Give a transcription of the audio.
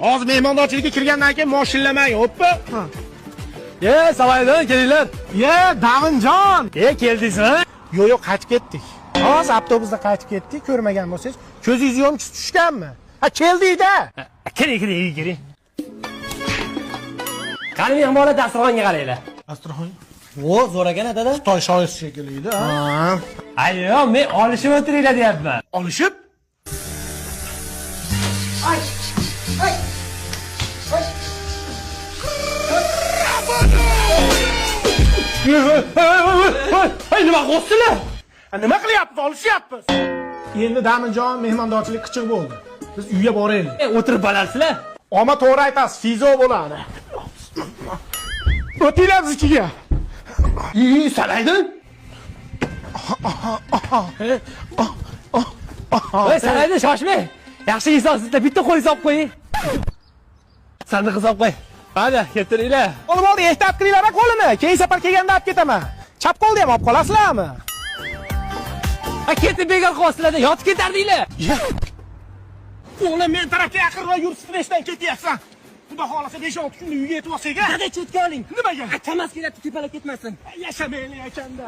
Hozir mehmondorchilikka kirgandan keyin moshinlamang, o'ppa. Savoydan kelinglar. Davonjon. Keldingizmi? Yo'q, qaytib ketdik. Hozir avtobusda qaytib ketdik, ko'rmagan bo'lsangiz, ko'zingiz yomchisi tushganmi? Ha, keldik-da. Kiring. Qani mehmonlar dasturxonga qaranglar. Dasturxon. O, zo'r ekan dada. Xitoy shoirsi shekilli-da. Ayyo, men olishib o'tiringlar deyapman. Olishib? Nima qo'sdilar? Nima qilyapmiz? Olishyapmiz. Endi Daminjon mehmondorchilik qichiq bo'ldi. Biz uyga boraylik. O'tirib bo'lasizlar. Ama to'g'ri aytasiz, fizo bo'ladi. O'tinglar ichiga. Salaydin. Salaydin, shoshmang. Yaxshi inson, sizlar bitta qo'y solib qo'ying. Sandiq solib qo'y. Hadi, keltiringlar. Olib ehtiyot qilinglar qo'lini. Keyin safar kelganda olib ketaman. Chap qo'lni ham olib qolasizlarmi? Ketib bekor qo'yasizlar-da, yotib ketardinglar. O'g'lim, men tarafga yaqinroq yur, stressdan ketyapsan. Xudo xolasa 5-6 kunda uyga yetib olsak-a? Qanday chetga oling? Nimaga? Tamas keladi, tepalab ketmasin. Yashamaylik ekanda.